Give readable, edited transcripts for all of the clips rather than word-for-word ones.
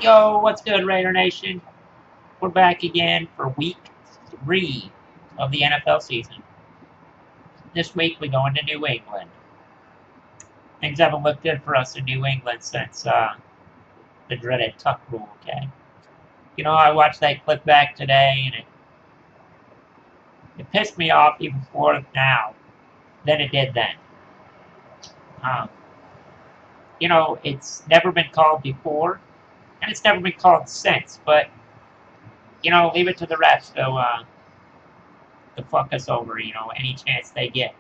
Yo, what's good, Raider Nation? We're back again for week 3 of the NFL season. This week we go into New England. Things haven't looked good for us in New England since the dreaded Tuck rule, okay? You know, I watched that clip back today and it pissed me off even more now than it did then. Um, you know, it's never been called before and it's never been called since, but, you know, leave it to the refs to fuck us over, you know, any chance they get.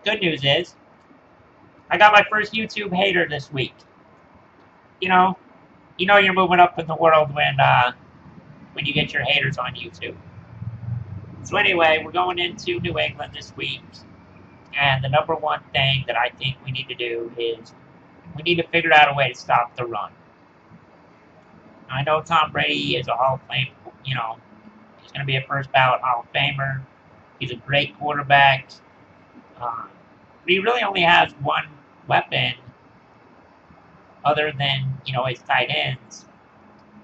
Good news is, I got my first YouTube hater this week. You know you're moving up in the world when you get your haters on YouTube. So anyway, we're going into New England this week, and the number one thing that I think we need to do is we need to figure out a way to stop the run. I know Tom Brady is a Hall of Fame, you know, he's going to be a first ballot Hall of Famer. He's a great quarterback. But he really only has one weapon other than, you know, his tight ends,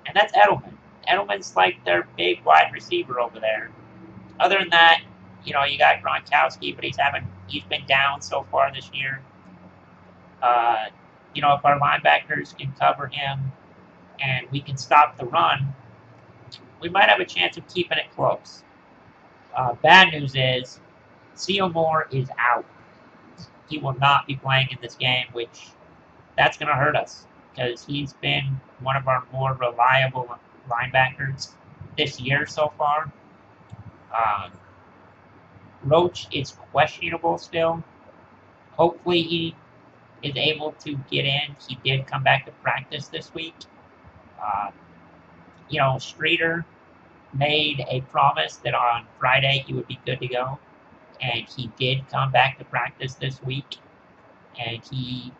and that's Edelman. Edelman's like their big wide receiver over there. Other than that, you know, you got Gronkowski, but he's been down so far this year. You know, if our linebackers can cover him and we can stop the run, we might have a chance of keeping it close. Bad news is, Seal Moore is out. He will not be playing in this game, which that's going to hurt us because he's been one of our more reliable linebackers this year so far. Roach is questionable still. Hopefully he is able to get in. He did come back to practice this week. You know, Streeter made a promise that on Friday he would be good to go, and he did come back to practice this week, and he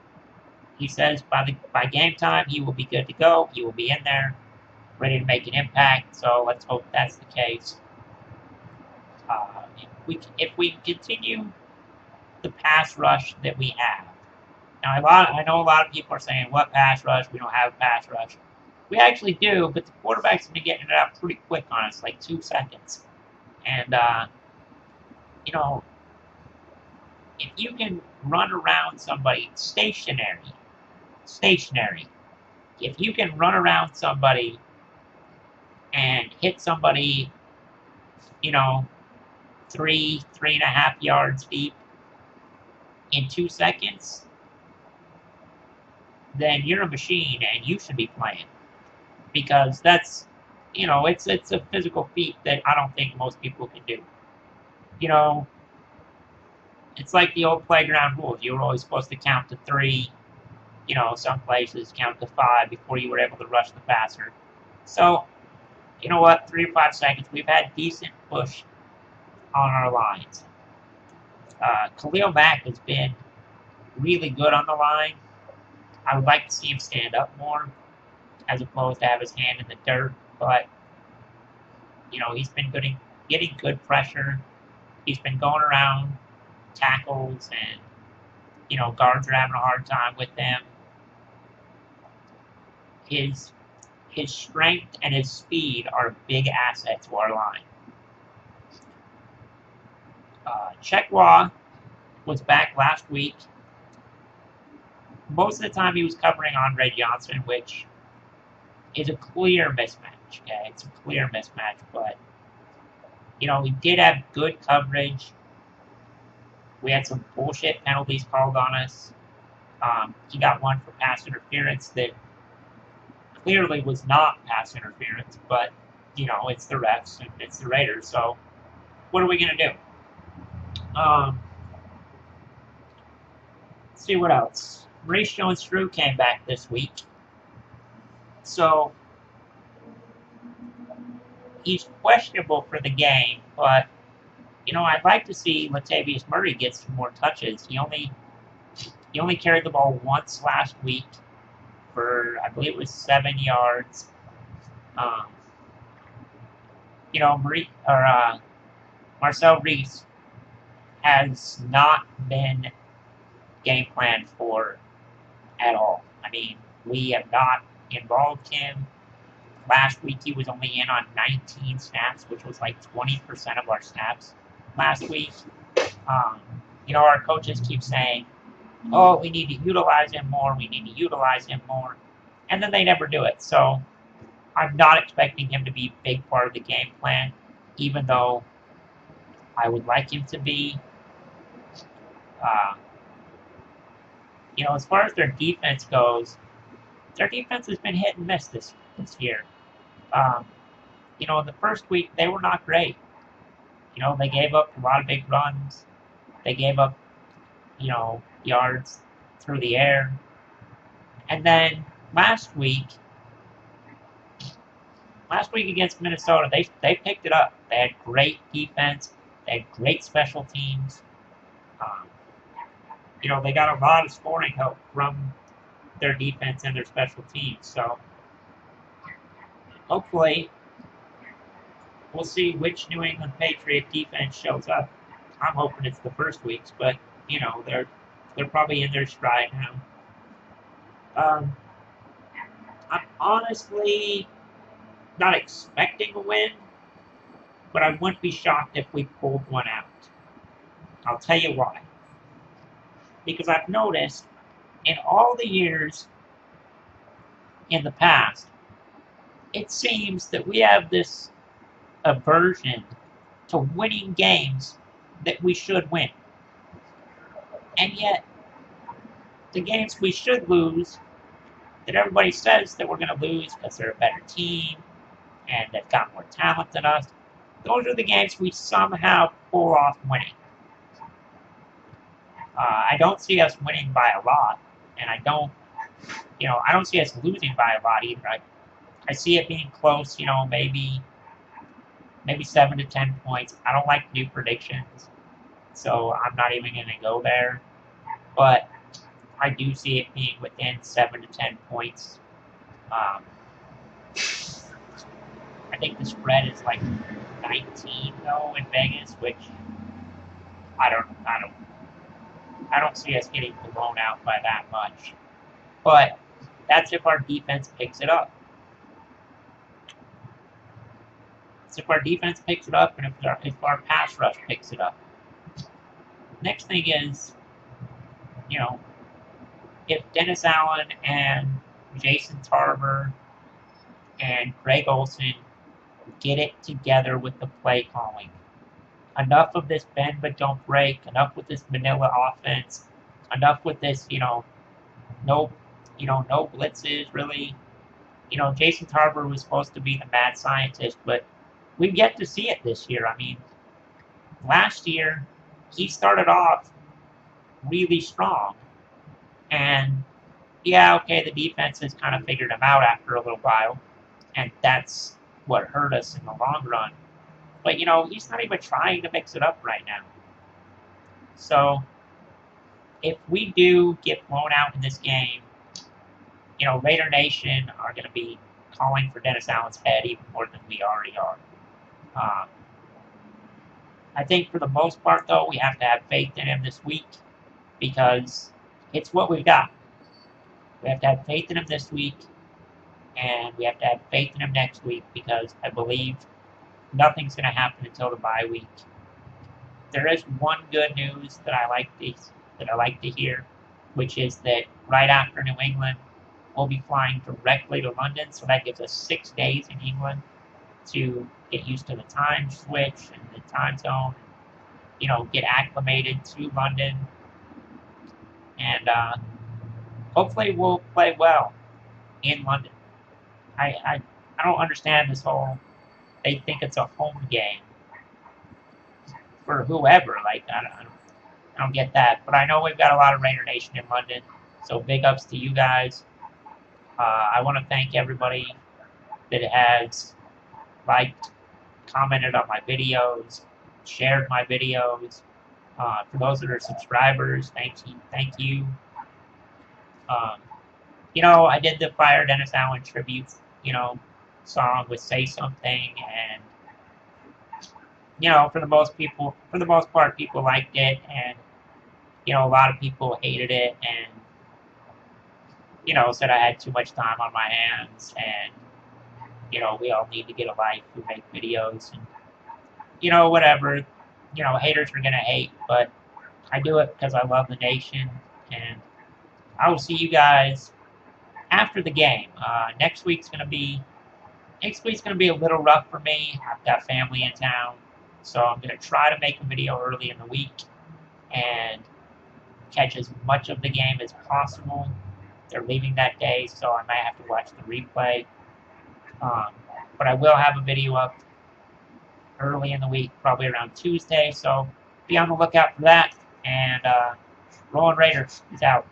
says by game time he will be good to go. He will be in there, ready to make an impact. So let's hope that's the case. If we continue the pass rush that we have, now I know a lot of people are saying, "What pass rush? We don't have a pass rush." We actually do, but the quarterback's been getting it out pretty quick on us, like 2 seconds. And you know, if you can run around somebody stationary, if you can run around somebody and hit somebody, you know, 3.5 yards deep in 2 seconds, then you're a machine and you should be playing. Because that's, you know, it's a physical feat that I don't think most people can do. You know, it's like the old playground rules. You were always supposed to count to 3. You know, some places count to 5 before you were able to rush the passer. So, you know what? 3 to 5 seconds. We've had decent push on our lines. Khalil Mack has been really good on the line. I would like to see him stand up more as opposed to have his hand in the dirt. But, you know, he's been getting good pressure. He's been going around tackles and, you know, guards are having a hard time with them. His strength and his speed are a big asset to our line. Chekwa was back last week. Most of the time he was covering Andre Johnson, which is a clear mismatch. Okay, it's a clear mismatch, but you know, we did have good coverage. We had some bullshit penalties called on us. He got one for pass interference that clearly was not pass interference, but you know, it's the refs and it's the Raiders, so what are we gonna do? Let's see what else. Maurice Jones-Drew came back this week. So, he's questionable for the game, but, you know, I'd like to see Latavius Murray get some more touches. He only carried the ball once last week for, I believe it was 7 yards. You know, Marcel Reese has not been game planned for at all. I mean, We have not involved him. Last week he was only in on 19 snaps, which was like 20% of our snaps last week. Um, our coaches keep saying, oh, we need to utilize him more, we need to utilize him more, and then they never do it. So I'm not expecting him to be a big part of the game plan, even though I would like him to be. Uh, as far as their defense goes, their defense has been hit and miss this year. Um, the first week they were not great. They gave up a lot of big runs. They gave up, yards through the air. And then last week against Minnesota, they picked it up. They had great defense. They had great special teams. Um, they got a lot of scoring help from their defense and their special teams. So hopefully we'll see which New England Patriot defense shows up. I'm hoping it's the first week's, but they're probably in their stride now. I'm honestly not expecting a win, but I wouldn't be shocked if we pulled one out. I'll tell you why. Because I've noticed in all the years in the past, it seems that we have this aversion to winning games that we should win. And yet, the games we should lose, that everybody says that we're going to lose because they're a better team and they've got more talent than us, those are the games we somehow pull off winning. I don't see us winning by a lot, and I don't see us losing by a lot either. I see it being close, maybe 7 to 10 points. I don't like new predictions, so I'm not even going to go there. But I do see it being within 7 to 10 points. I think the spread is like 19 though in Vegas, which I don't see us getting blown out by that much. But that's if our defense picks it up. It's if our defense picks it up and if our pass rush picks it up. Next thing is, if Dennis Allen and Jason Tarver and Greg Olsen get it together with the play calling. Enough of this bend but don't break. Enough with this vanilla offense. Enough with this, no blitzes really. Jason Tarver was supposed to be the mad scientist, but we've yet to see it this year. I mean, last year he started off really strong, and yeah, okay, the defense has kind of figured him out after a little while, and that's what hurt us in the long run. But, he's not even trying to mix it up right now. So, if we do get blown out in this game, Raider Nation are going to be calling for Dennis Allen's head even more than we already are. I think for the most part, though, we have to have faith in him this week because it's what we've got. We have to have faith in him this week, and we have to have faith in him next week because I believe nothing's going to happen until the bye week. There is one good news that I like to hear, which is that right after New England, we'll be flying directly to London, so that gives us 6 days in England to get used to the time switch and the time zone, get acclimated to London, and hopefully we'll play well in London. I don't understand this whole, they think it's a home game for whoever. Like, I don't get that. But I know we've got a lot of Raider Nation in London, so big ups to you guys. I want to thank everybody that has liked, commented on my videos, shared my videos. For those that are subscribers, thank you. I did the Fire Dennis Allen tribute, song with Say Something, and for the most part, people liked it, and a lot of people hated it, and you know, said I had too much time on my hands, and, you know, we all need to get a life who make videos, and, you know, whatever. You know, haters are going to hate, but I do it because I love the nation, and I will see you guys after the game. Next week's gonna be a little rough for me. I've got family in town, so I'm gonna try to make a video early in the week and catch as much of the game as possible. They're leaving that day, so I might have to watch the replay. But I will have a video up early in the week, probably around Tuesday, so be on the lookout for that. And Rolling Raiders is out.